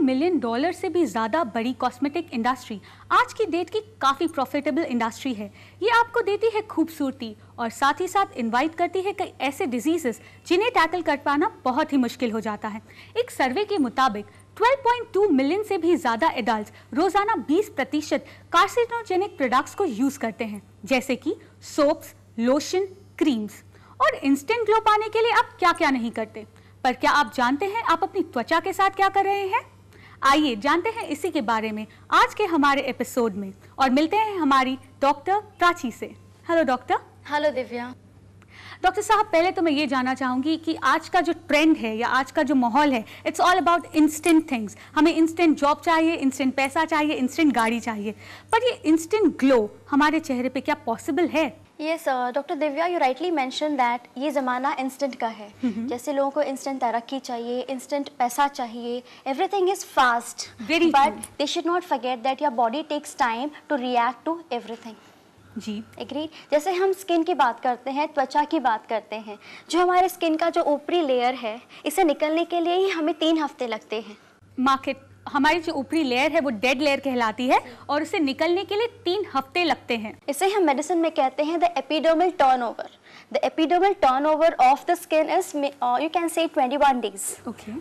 Million से भी ज़्यादा बड़ी कॉस्मेटिक इंडस्ट्री आज की डेट की काफ़ी प्रॉफिटेबल इंडस्ट्री है। ये आपको देती है खूबसूरती और साथ ही साथ इनवाइट करती है कई ऐसे डिजीजेस जिन्हें टैकल कर पाना बहुत ही मुश्किल हो जाता है। एक सर्वे के मुताबिक 12.2 मिलियन से भी ज़्यादा एडल्ट रोज़ाना 20% कार्सिनोजेनिक प्रोडक्ट्स को यूज़ करते हैं, जैसे कि सोप्स, लोशन, क्रीम्स। और इंस्टेंट ग्लो पाने के लिए आप क्या क्या नहीं करते, पर क्या आप जानते हैं आप अपनी त्वचा के साथ क्या कर रहे हैं? आइए जानते हैं इसी के बारे में आज के हमारे एपिसोड में और मिलते हैं हमारी डॉक्टर प्राची से। Hello doctor. Hello Divya. Doctor साहब, पहले तो मैं ये जानना चाहूँगी कि आज का जो ट्रेंड है या आज का जो माहौल है, it's all about instant things. हमें इंस्टेंट जॉब चाहिए, इंस्टेंट पैसा चाहिए, इंस्टेंट गाड़ी चाहिए, पर ये इंस्टेंट ग्लो हमारे चेहरे पे क्या पॉसिबल है? Yes doctor Divya, you rightly mention that ये ज़माना इंस्टेंट का है। जैसे लोगों को इंस्टेंट तरक्की चाहिए, इंस्टेंट पैसा चाहिए, everything is fast, but they should not forget that your body takes time to react to everything. जी एग्री। जैसे हम स्किन की बात करते हैं, त्वचा की बात करते हैं, जो हमारे स्किन का जो ऊपरी लेयर है, इसे निकलने के लिए ही हमें 3 हफ्ते लगते हैं। मार्केट हमारी जो ऊपरी लेयर है वो डेड लेयर कहलाती है और उसे निकलने के लिए 3 हफ्ते लगते हैं। इसे हम मेडिसिन में कहते हैं the epidermal turnover. The epidermal turnover of the skin is you can say 21 days.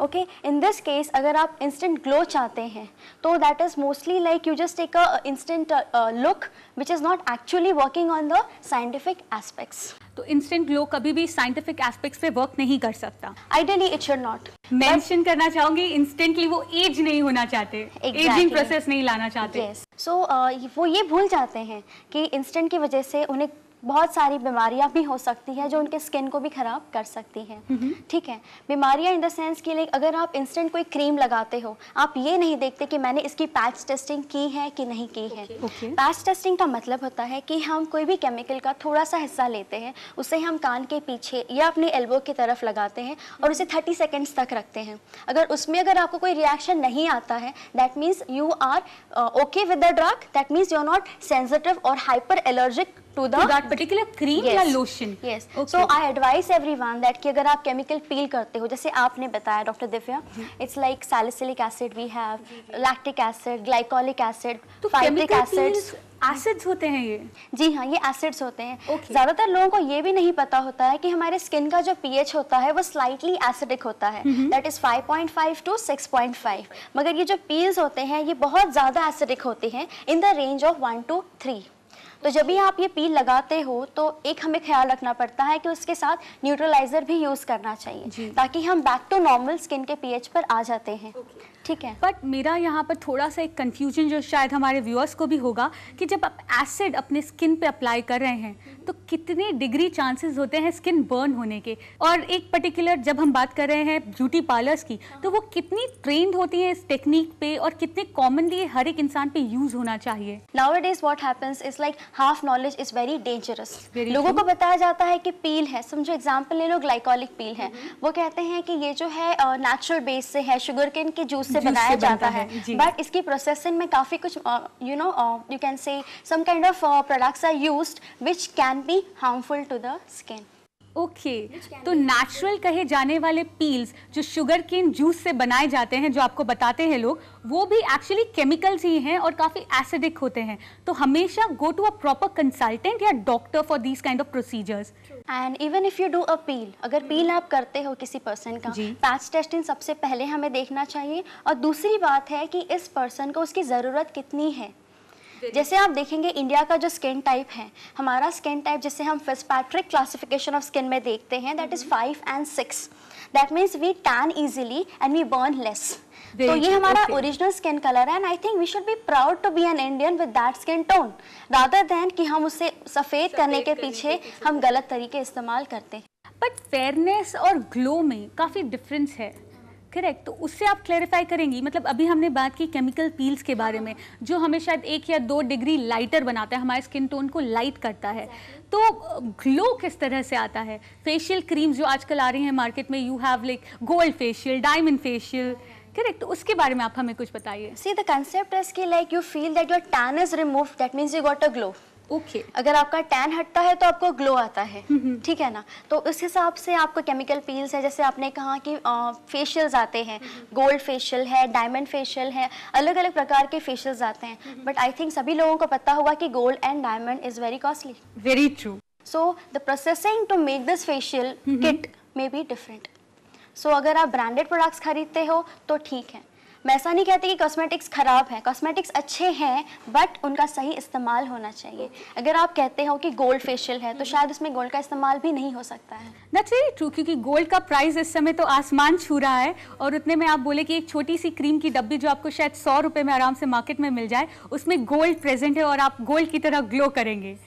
Okay. In this case, अगर आप instant glow चाहते हैं, तो that is mostly like you just take a instant look, which is not actually working on the scientific aspects. तो instant glow कभी भी scientific aspects पे work नहीं कर सकता। Ideally, it should not. Mention करना चाहूंगी, इंस्टेंटली वो एज नहीं होना चाहते, एजिंग प्रोसेस नहीं लाना चाहते। Yes. So वो ये भूल जाते हैं कि इंस्टेंट की वजह से उन्हें बहुत सारी बीमारियां भी हो सकती हैं जो उनके स्किन को भी खराब कर सकती हैं। ठीक है, बीमारियां इन द सेंस कि लाइक अगर आप इंस्टेंट कोई क्रीम लगाते हो, आप ये नहीं देखते कि मैंने इसकी पैच टेस्टिंग की है कि नहीं की है। पैच टेस्टिंग का मतलब होता है कि हम कोई भी केमिकल का थोड़ा सा हिस्सा लेते हैं, उसे हम कान के पीछे या अपने एल्बो की तरफ लगाते हैं और उसे 30 सेकेंड्स तक रखते हैं। अगर उसमें अगर आपको कोई रिएक्शन नहीं आता है, that means you are okay with the drug, that means you are not sensitive और hyper allergic to that particular cream या lotion. Yes. So I advise everyone that कि अगर आप केमिकल पील करते हो, जैसे आपने बताया doctor Divya, it's like salicylic acid we have, lactic acid, glycolic acid, phytic acids. Acids होते हैं ये? जी हाँ, ये एसिड्स होते हैं। ज्यादातर लोगों को ये भी नहीं पता होता है कि हमारे स्किन का जो पीएच होता है वो स्लाइटली एसिडिक होता है, दैट इज 5.5 to 6.5। मगर ये जो पील्स होते हैं ये बहुत ज्यादा एसिडिक होते हैं, in the range of 1 to 3। तो जब भी आप ये पील लगाते हो तो एक हमें ख्याल रखना पड़ता है कि उसके साथ न्यूट्रलाइजर भी यूज करना चाहिए, ताकि हम बैक टू नॉर्मल स्किन के पीएच पर आ जाते हैं। ठीक है। बट मेरा यहाँ पर थोड़ा सा एक कंफ्यूजन जो शायद हमारे व्यूअर्स को भी होगा कि जब आप एसिड अपने स्किन पे अप्लाई कर रहे हैं तो कितने डिग्री चांसेस होते हैं स्किन बर्न होने के, और एक पर्टिकुलर जब हम बात कर रहे हैं ब्यूटी पार्लर्स की, तो वो कितनी ट्रेंड होती है इस टेक्निक पे और कितने कॉमनली हर एक इंसान पे यूज होना चाहिए? Nowadays what happens is like half knowledge is very dangerous. लोगों को बताया जाता है कि पील है, समझो एग्जांपल ले लो, ग्लाइकोलिक पील है, वो कहते हैं कि ये जो है नेचुरल बेस से है, शुगर केन के जूस से बनाया जाता है, बट इसकी प्रोसेसिंग में काफी कुछ you can say some kind of products are used which can be harmful to the skin. Okay, तो नेचुरल कहे जाने वाले पील्स जो शुगर केन जूस से बनाए जाते हैं, जो आपको बताते हैं लोग, वो भी एक्चुअली केमिकल्स ही हैं और काफ़ी एसिडिक होते हैं। तो हमेशा go to a proper consultant या doctor for these kind of procedures. And even if you do a peel, अगर पील आप करते हो किसी पर्सन का, पैच टेस्टिंग सबसे पहले हमें देखना चाहिए। और दूसरी बात है कि इस पर्सन को उसकी ज़रूरत कितनी है। जैसे आप देखेंगे इंडिया का जो स्किन टाइप है, हमारा स्किन टाइप जिसे हम फिट्जपैट्रिक क्लासिफिकेशन ऑफ स्किन में देखते हैं, that is 5 and 6। That means we tan easily and we burn less. तो ये हमारा ओरिजिनल स्किन कलर है, and I think we should be proud to be an Indian with that skin tone, rather than कि हम उसे सफेद करने के पीछे हम गलत तरीके इस्तेमाल करते हैं। बट फेयरनेस और ग्लो में काफ़ी डिफरेंस है, करेक्ट? तो उससे आप क्लैरिफाई करेंगी? मतलब अभी हमने बात की केमिकल पील्स के बारे में, जो हमें शायद 1 या 2 डिग्री लाइटर बनाता है, हमारे स्किन टोन को लाइट करता है, तो ग्लो किस तरह से आता है? फेशियल क्रीम्स जो आजकल आ रही हैं मार्केट में, you have like gold facial, diamond facial, correct? तो उसके बारे में आप हमें कुछ बताइए। सी द कंसेप्ट इज कि like you feel that your tan is removed, that means you got a glow. Okay. अगर आपका टैन हटता है तो आपको ग्लो आता है, ठीक है ना। तो उस हिसाब से आपको केमिकल पील्स है, जैसे आपने कहा कि फेशियल्स आते हैं, गोल्ड फेशियल है, डायमंड फेशियल है, अलग अलग प्रकार के फेशियल्स आते हैं। बट आई थिंक सभी लोगों को पता होगा कि gold and diamond is very costly. Very true. So the processing to make this facial kit may be different. So अगर आप ब्रांडेड प्रोडक्ट्स खरीदते हो तो ठीक है। मैं ऐसा नहीं कहती कि कॉस्मेटिक्स खराब है, कॉस्मेटिक्स अच्छे हैं, बट उनका सही इस्तेमाल होना चाहिए। अगर आप कहते हो कि गोल्ड फेशियल है तो शायद उसमें गोल्ड का इस्तेमाल भी नहीं हो सकता है। दैट्स वेरी ट्रू, क्योंकि गोल्ड का प्राइस इस समय तो आसमान छू रहा है, और उतने में आप बोले कि एक छोटी सी क्रीम की डब्बी जो आपको शायद 100 रुपए में आराम से मार्केट में मिल जाए, उसमें गोल्ड प्रेजेंट है और आप गोल्ड की तरह ग्लो करेंगे।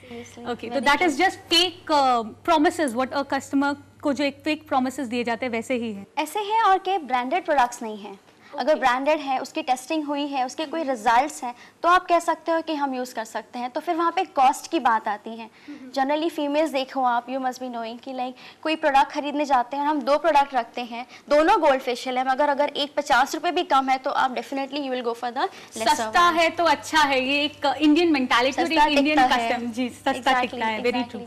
ओके, तो that is just fake promises, what a customer को जो एक फेक प्रोमिसेस दिए जाते हैं वैसे ही है। ऐसे हैं, और के ब्रांडेड प्रोडक्ट्स नहीं हैं। अगर ब्रांडेड है, उसकी टेस्टिंग हुई है, उसके कोई रिजल्ट्स हैं, तो आप कह सकते हो कि हम यूज़ कर सकते हैं। तो फिर वहाँ पे कॉस्ट की बात आती है। जनरली फीमेल्स देखो आप, यू मस्ट बी नोइंग कि लाइक कोई प्रोडक्ट खरीदने जाते हैं, हम 2 प्रोडक्ट रखते हैं, दोनों गोल्ड फेशियल है, मगर अगर एक 50 रुपये भी कम है तो आप definitely you will go for the सस्ता है तो अच्छा है। ये एक इंडियन मेंटालिटी और एक इंडियन कस्टम, जी, सस्ता टिकना है। Very true.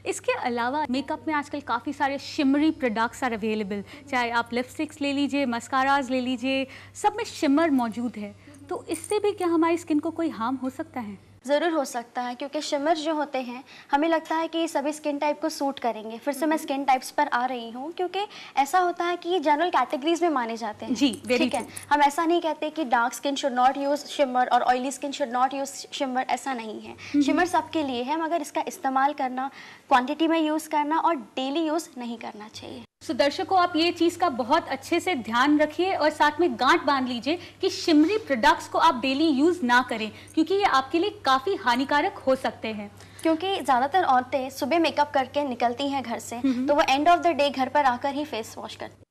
इसके अलावा मेकअप में आजकल काफ़ी सारे शिमरी प्रोडक्ट्स आर अवेलेबल, चाहे आप लिपस्टिक्स ले लीजिए, मस्काराज ले लीजिए, सब में शिमर मौजूद है। तो इससे भी क्या हमारी स्किन को कोई हार्म हो सकता है? ज़रूर हो सकता है, क्योंकि शिमर जो होते हैं हमें लगता है कि सभी स्किन टाइप को सूट करेंगे। फिर से मैं स्किन टाइप्स पर आ रही हूँ, क्योंकि ऐसा होता है कि ये जनरल कैटेगरीज में माने जाते हैं। जी, ठीक है। हम ऐसा नहीं कहते कि dark skin should not use shimmer और oily skin should not use shimmer, ऐसा नहीं है। शिमर सबके लिए है, मगर इसका इस्तेमाल करना, क्वान्टिटी में यूज़ करना और डेली यूज़ नहीं करना चाहिए। सो दर्शकों, आप ये चीज़ का बहुत अच्छे से ध्यान रखिए और साथ में गांठ बांध लीजिए कि शिमरी प्रोडक्ट्स को आप डेली यूज़ ना करें, क्योंकि ये आपके लिए काफ़ी हानिकारक हो सकते हैं। क्योंकि ज़्यादातर औरतें सुबह मेकअप करके निकलती हैं घर से, तो वो एंड ऑफ द डे घर पर आकर ही फेस वॉश करती हैं,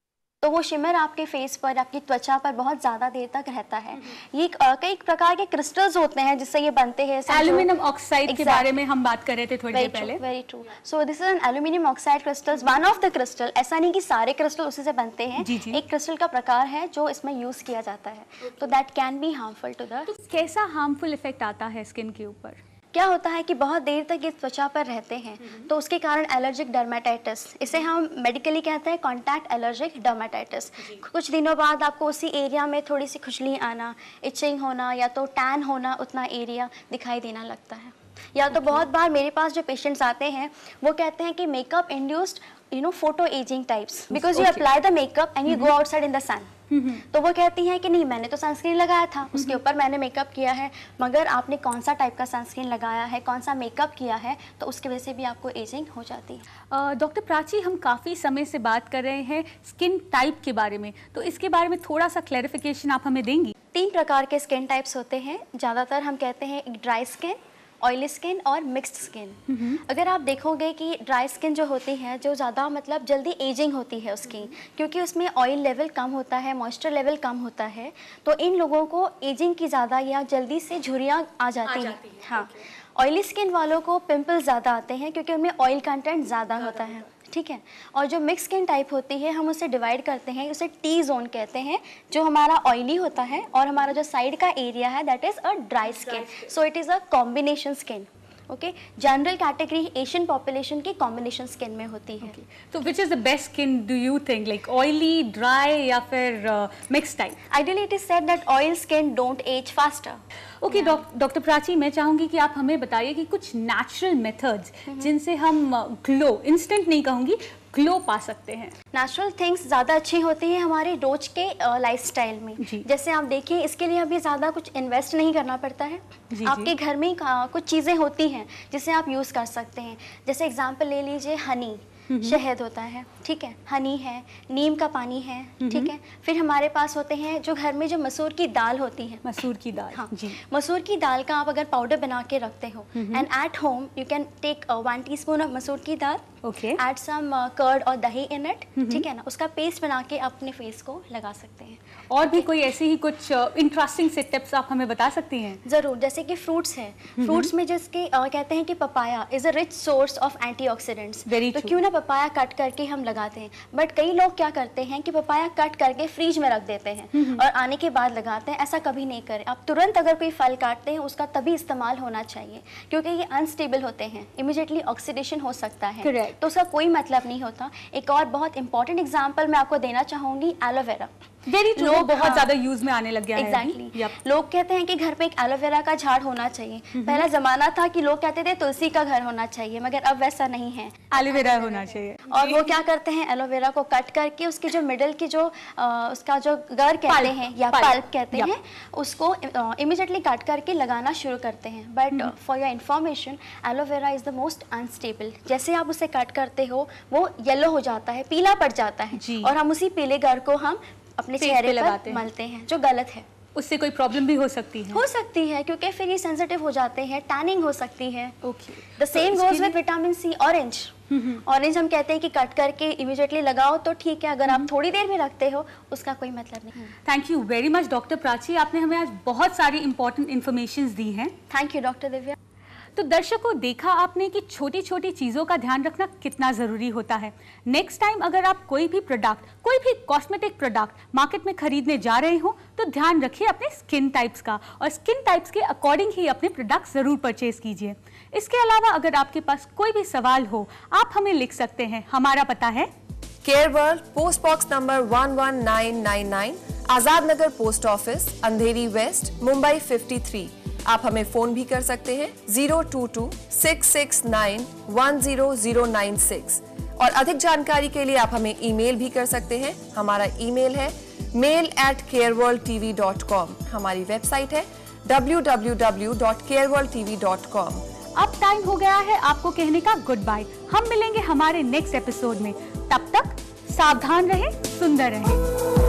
तो वो शिमर आपके फेस पर, आपकी त्वचा पर बहुत ज़्यादा देर तक रहता है। ये कई प्रकार के क्रिस्टल्स होते हैं जिससे ये बनते हैं। एल्यूमिनियम ऑक्साइड के बारे में हम बात कर रहे थे थोड़ी देर पहले। Very true. So this is an aluminium oxide crystals, one of the crystal. ऐसा नहीं कि सारे क्रिस्टल उसी से बनते हैं। एक क्रिस्टल का प्रकार है जो इसमें यूज किया जाता है, तो that can be harmful to the. कैसा हार्मफुल इफेक्ट आता है स्किन के ऊपर? क्या होता है कि बहुत देर तक ये त्वचा पर रहते हैं, तो उसके कारण एलर्जिक डर्मेटाइटिस, इसे हम मेडिकली कहते हैं कॉन्टैक्ट एलर्जिक डर्मेटाइटिस। कुछ दिनों बाद आपको उसी एरिया में थोड़ी सी खुजली आना, इचिंग होना, या तो टैन होना, उतना एरिया दिखाई देना लगता है। या तो बहुत बार मेरे पास जो पेशेंट्स आते हैं वो कहते हैं कि makeup induced photo aging types, because you apply the makeup and you go outside in the sun. तो वो कहती हैं कि नहीं, मैंने तो सनस्क्रीन लगाया था, उसके ऊपर मैंने मेकअप किया है, मगर आपने कौन सा टाइप का सनस्क्रीन लगाया है, कौन सा मेकअप किया है, तो उसकी वजह से भी आपको एजिंग हो जाती है। डॉक्टर प्राची, हम काफ़ी समय से बात कर रहे हैं स्किन टाइप के बारे में, तो इसके बारे में थोड़ा सा क्लैरिफिकेशन आप हमें देंगी? 3 प्रकार के स्किन टाइप्स होते हैं। ज़्यादातर हम कहते हैं एक ड्राई स्किन, ऑयली स्किन और मिक्स्ड स्किन। अगर आप देखोगे कि ड्राई स्किन जो होती है, जो ज़्यादा मतलब जल्दी एजिंग होती है उसकी, क्योंकि उसमें ऑयल लेवल कम होता है, मॉइस्चर लेवल कम होता है, तो इन लोगों को एजिंग की ज़्यादा या जल्दी से झुर्रियाँ आ जाती हैं। हाँ, ऑयली स्किन वालों को पिंपल्स ज़्यादा आते हैं क्योंकि उनमें ऑयल कंटेंट ज़्यादा होता है। ठीक है। और जो मिक्स स्किन टाइप होती है, हम उसे डिवाइड करते हैं, उसे टी जोन कहते हैं, जो हमारा ऑयली होता है और हमारा जो साइड का एरिया है that is a dry skin. So it is a combination skin. Okay, general category Asian population की कॉम्बिनेशन स्किन में होती है। तो which is the best skin do you think, like oily, dry या फिर mix type? Ideally it is said that oil skin don't age faster. Okay doctor Prachi, मैं चाहूँगी कि आप हमें बताइए कि कुछ नेचुरल मेथड्स जिनसे हम ग्लो, इंस्टेंट नहीं कहूँगी, ग्लो पा सकते हैं। नेचुरल थिंग्स ज़्यादा अच्छी होती हैं हमारे रोज के लाइफस्टाइल में। जैसे आप देखिए, इसके लिए अभी ज़्यादा कुछ इन्वेस्ट नहीं करना पड़ता है। आपके घर में कुछ चीज़ें होती हैं जिसे आप यूज़ कर सकते हैं। जैसे एग्जांपल ले लीजिए, हनी, शहद होता है, ठीक है, हनी है, नीम का पानी है, ठीक है। फिर हमारे पास होते हैं जो घर में जो मसूर की दाल होती है, मसूर की दाल। हाँ जी, मसूर की दाल का आप अगर पाउडर बना के रखते हो, and at home you can take 1 teaspoon of मसूर की दाल, एड सम कर्ड और दही इन इट, ठीक है ना, उसका पेस्ट बना के अपने फेस को लगा सकते हैं। और भी कोई ऐसे ही कुछ इंटरेस्टिंग से टिप्स आप हमें बता सकती हैं? ज़रूर। जैसे कि फ्रूट्स हैं, फ्रूट्स में जिसके कहते हैं कि papaya is a rich source of antioxidants, तो क्यों ना पपाया कट करके हम लगाते हैं, बट कई लोग क्या करते हैं कि पपाया कट करके फ्रीज में रख देते हैं और आने के बाद लगाते हैं। ऐसा कभी नहीं करें। आप तुरंत अगर कोई फल काटते हैं उसका तभी इस्तेमाल होना चाहिए, क्योंकि ये अनस्टेबल होते हैं, इमीडिएटली ऑक्सीडेशन हो सकता है। Correct. तो उसका कोई मतलब नहीं होता। एक और बहुत इंपॉर्टेंट एग्जाम्पल मैं आपको देना चाहूँगी, एलोवेरा। वेरी ट्रू, लोग बहुत ज्यादा यूज में आने लग गया है। एग्जैक्टली। लोग कहते हैं कि घर पे एक एलोवेरा का झाड़ होना चाहिए। पहला जमाना था कि लोग कहते थे तुलसी का घर होना चाहिए, मगर अब वैसा नहीं है, एलोवेरा होना चाहिए। और वो क्या करते हैं, एलोवेरा को कट करके उसकी जो मिडल की जो उसका जो गर कहते हैं या पल्प कहते हैं, उसको इमीडिएटली कट करके लगाना शुरू करते हैं। But for your information, aloe vera is the most unstable. जैसे आप उसे कट करते हो वो येलो हो जाता है, पीला पड़ जाता है, और हम उसी पीले गर को हम अपने चेहरे पर मलते हैं, जो गलत है। उससे कोई प्रॉब्लम भी हो सकती है क्योंकि फिर ये सेंसिटिव हो जाते हैं, टैनिंग हो सकती है। Okay, the same goes with vitamin C. Orange हम कहते हैं कि कट करके इमीडिएटली लगाओ तो ठीक है, अगर आप थोड़ी देर भी रखते हो उसका कोई मतलब नहीं। Thank you very much doctor Prachi, आपने हमें आज बहुत सारी इंपॉर्टेंट इन्फॉर्मेशन दी हैं। Thank you doctor Divya. तो दर्शकों, देखा आपने कि छोटी छोटी चीज़ों का ध्यान रखना कितना ज़रूरी होता है। नेक्स्ट टाइम अगर आप कोई भी प्रोडक्ट, कोई भी कॉस्मेटिक प्रोडक्ट मार्केट में खरीदने जा रहे हो तो ध्यान रखिए अपने स्किन टाइप्स का, और स्किन टाइप्स के अकॉर्डिंग ही अपने प्रोडक्ट ज़रूर परचेज कीजिए। इसके अलावा अगर आपके पास कोई भी सवाल हो, आप हमें लिख सकते हैं। हमारा पता है care world, post box number 11999, Azad Nagar post office, अंधेरी वेस्ट, मुंबई 53। आप हमें फोन भी कर सकते हैं 022-669-10096, और अधिक जानकारी के लिए आप हमें ईमेल भी कर सकते हैं। हमारा ईमेल है mail@careworldtv.com। हमारी वेबसाइट है www.careworldtv.com। अब टाइम हो गया है आपको कहने का गुड बाय। हम मिलेंगे हमारे नेक्स्ट एपिसोड में। तब तक सावधान रहें, सुंदर रहें।